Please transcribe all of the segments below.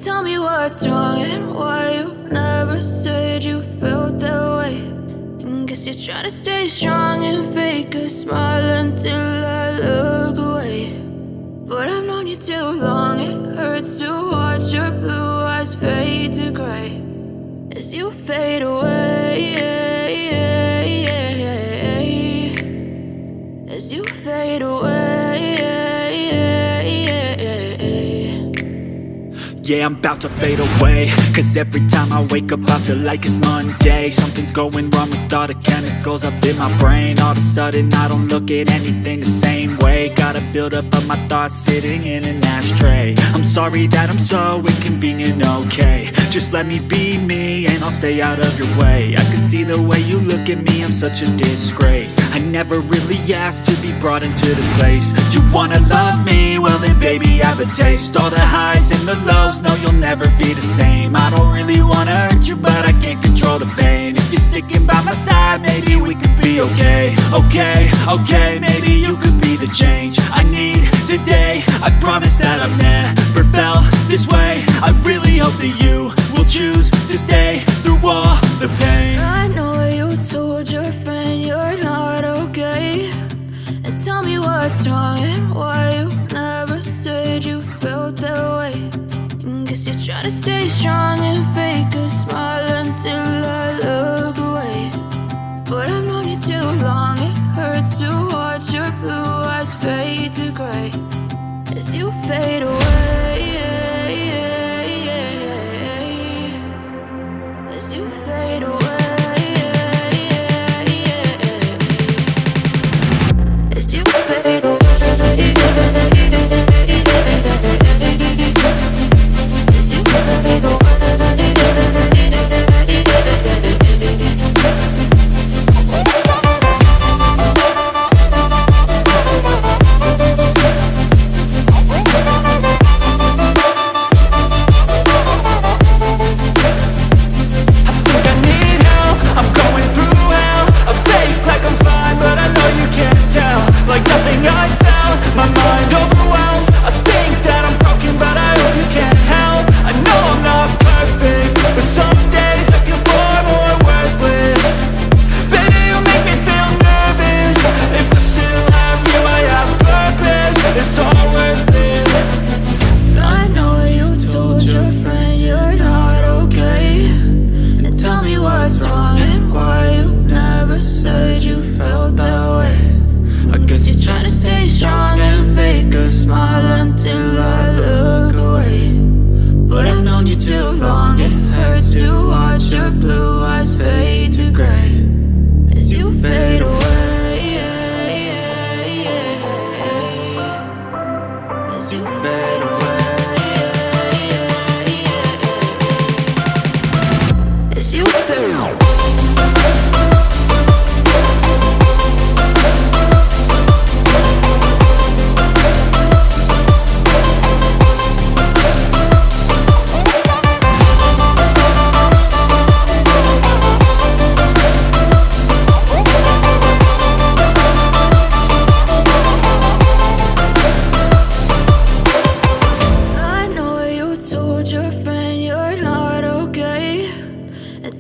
Tell me what's wrong and why you never said you felt that way. And guess you're trying to stay strong and fake a smile until I look away. But I've known you too long, it hurts to watch your blue eyes fade to gray as you fade away, as you fade away. Yeah, I'm about to fade away, cause every time I wake up I feel like it's Monday. Something's going wrong with all the chemicals up in my brain. All of a sudden I don't look at anything the same way. Got a buildup of my thoughts sitting in an ashtray. I'm sorry that I'm so inconvenient, okay. Just let me be me and I'll stay out of your way. I can see the way you look at me, I'm such a disgrace. I never really asked to be brought into this place. You wanna love me? Well then baby I have a taste. All the highs and the lows, no, you'll never be the same. I don't really wanna hurt you, but I can't control the pain. If you're sticking by my side, maybe we could be okay. Okay, maybe you could be the change I need today. I promise that I've never felt this way. I really hope that you will choose to stay through all the pain. I know you told your friend you're not okay. And tell me what's wrong and why you never said you felt that way. Guess you're trying to stay strong and fake a smile until I look away. But I've known you too long, it hurts to watch your blue eyes fade to gray as you fade away, as you fade away, as you fade away.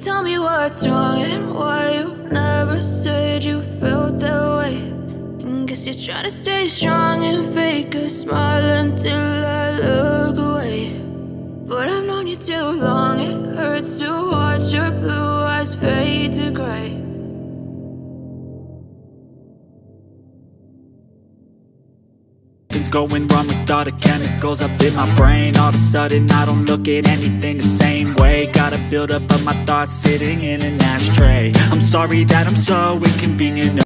Tell me what's wrong and why you never said you felt that way. And guess you're trying to stay strong and fake a smile until I look away. But I've known you too long, it hurts to watch your blue eyes fade to gray. Something's going wrong with all the chemicals up in my brain. All of a sudden I don't look at anything the same way. Got a buildup of my thoughts sitting in an ashtray. I'm sorry that I'm so inconvenient.